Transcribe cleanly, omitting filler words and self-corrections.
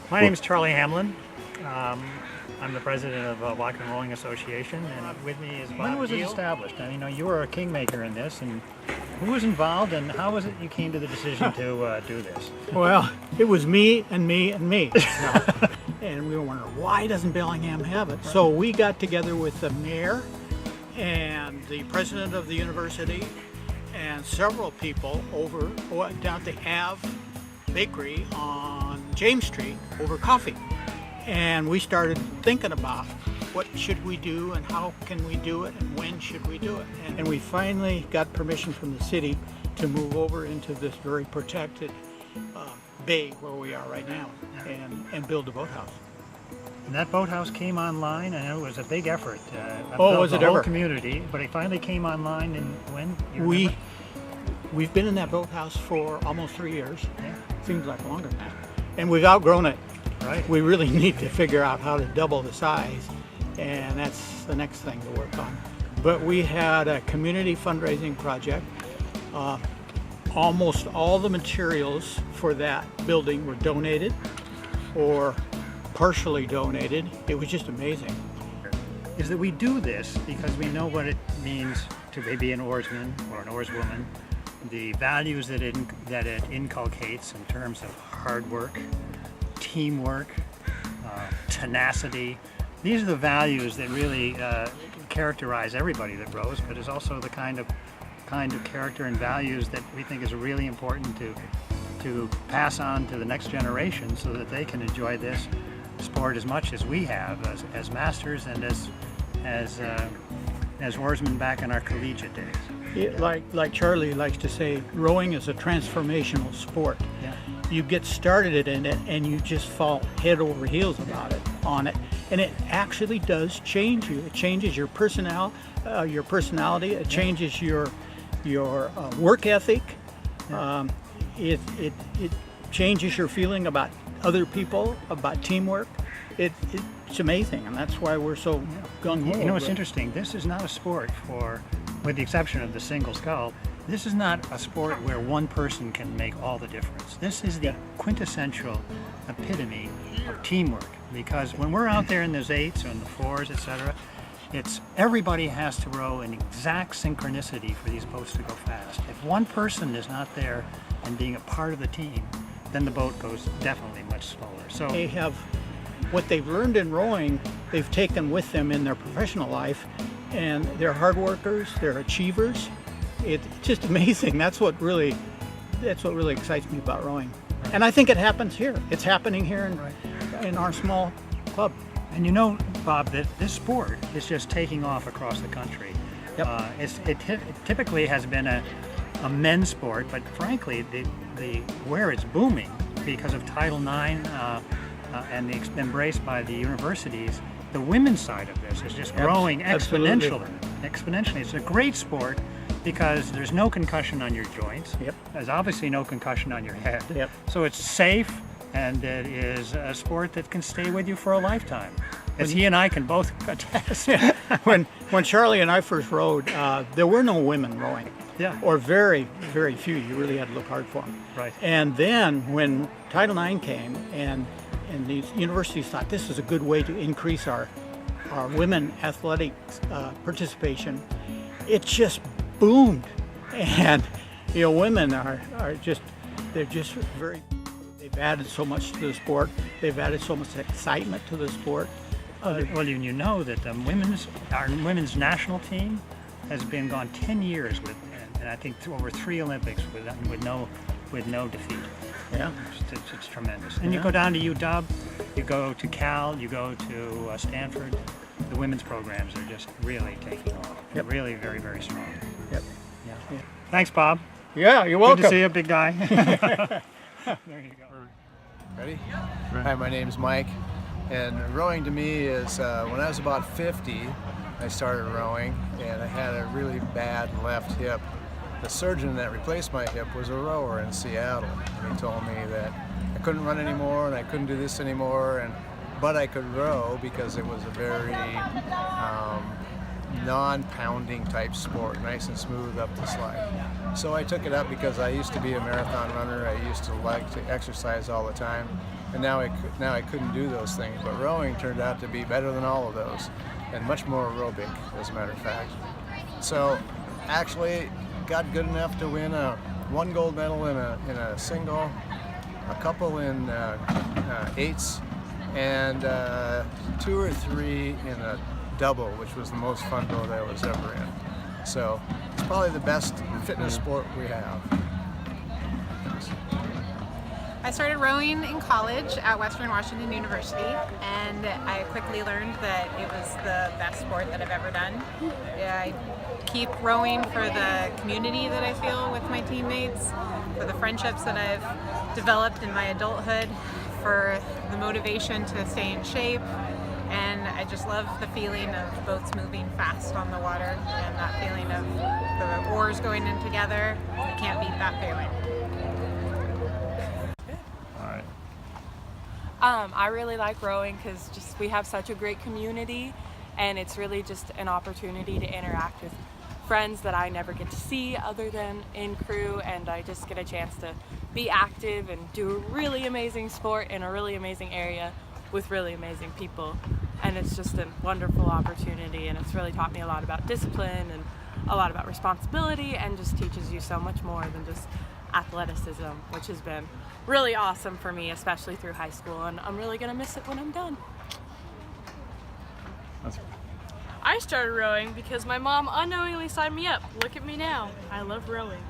My name is Charlie Hamlin. I'm the president of Whatcom Rowing Association, and with me is Bob When was it Deal. established? I mean, you were a kingmaker in this, and who was involved, and how was it you came to the decision to do this? Well, it was me and me and me. And we were wondering, why doesn't Bellingham have it? So we got together with the mayor and the president of the university and several people over down at the Ave Bakery on James Street over coffee. And we started thinking about what should we do and how can we do it and when should we do it. And we finally got permission from the city to move over into this very protected bay where we are right now and build a boathouse. And that boathouse came online, and it was a big effort. Was it the whole ever? community, but it finally came online. And when? You remember? We've been in that boathouse for almost 3 years. Yeah. Seems like longer than that. And we've outgrown it. Right. We really need to figure out how to double the size, and that's the next thing to work on. But we had a community fundraising project. Almost all the materials for that building were donated or partially donated. It was just amazing. Is that we do this because we know what it means to be an oarsman or an oarswoman, the values that it inculcates in terms of hard work, teamwork, tenacity. These are the values that really characterize everybody that rows, but is also the kind of character and values that we think is really important to pass on to the next generation so that they can enjoy this sport as much as we have as masters and as oarsmen back in our collegiate days. Like Charlie likes to say, rowing is a transformational sport. Yeah. You get started in it and you just fall head over heels on it, and it actually does change you. It changes your personality. It changes your work ethic. It changes your feeling about other people, about teamwork. It's amazing, and that's why we're so gung-ho. You know, it's interesting. This is not a sport with the exception of the single scull, this is not a sport where one person can make all the difference. This is the quintessential epitome of teamwork, because when we're out there in those eights or in the fours, etc., everybody has to row in exact synchronicity for these boats to go fast. If one person is not there and being a part of the team, then the boat goes definitely much slower. So they have what they've learned in rowing, they've taken with them in their professional life, and they're hard workers, they're achievers. It's just amazing. That's what really excites me about rowing. And I think it happens here. It's happening here in our small club. And you know, Bob, that this sport is just taking off across the country. Yep. It typically has been a men's sport, but frankly, where it's booming because of Title IX and the embrace by the universities, the women's side of this is just growing exponentially. It's a great sport because there's no concussion on your joints. Yep. There's obviously no concussion on your head. Yep. So it's safe, and it is a sport that can stay with you for a lifetime, as he and I can both attest. When Charlie and I first rowed, there were no women rowing. Yeah. Or very, very few. You really had to look hard for them. Right. And then when Title IX came and the universities thought this is a good way to increase our women athletics participation, it just boomed. And women they've added so much to the sport. They've added so much excitement to the sport. Well, you know that our women's national team has been gone 10 years and I think over 3 Olympics with no defeat. Yeah. It's tremendous. And you go down to UW, you go to Cal, you go to Stanford. The women's programs are just really taking off. Yep. Really very, very strong. Yep. Yeah. Thanks, Bob. Yeah, you're welcome. Good to see you, big guy. There you go. Ready? Hi, my name's Mike, and rowing to me is when I was about 50, I started rowing, and I had a really bad left hip. The surgeon that replaced my hip was a rower in Seattle, and he told me that I couldn't run anymore and I couldn't do this anymore, but I could row because it was a very non-pounding type sport, nice and smooth up the slide. So I took it up because I used to be a marathon runner. I used to like to exercise all the time. and now I couldn't do those things. But rowing turned out to be better than all of those, and much more aerobic, as a matter of fact. So, actually, got good enough to win one gold medal in a single, a couple in eights, and 2 or 3 in a double, which was the most fun boat I was ever in. So it's probably the best fitness sport we have. I started rowing in college at Western Washington University, and I quickly learned that it was the best sport that I've ever done. I keep rowing for the community that I feel with my teammates, for the friendships that I've developed in my adulthood, for the motivation to stay in shape, and I just love the feeling of boats moving fast on the water and that feeling of the oars going in together. I can't beat that feeling. I really like rowing because just we have such a great community, and it's really just an opportunity to interact with friends that I never get to see other than in crew, and I just get a chance to be active and do a really amazing sport in a really amazing area with really amazing people. And it's just a wonderful opportunity, and it's really taught me a lot about discipline and a lot about responsibility, and just teaches you so much more than just athleticism, which has been really awesome for me, especially through high school, and I'm really gonna miss it when I'm done. I started rowing because my mom unknowingly signed me up. Look at me now. I love rowing.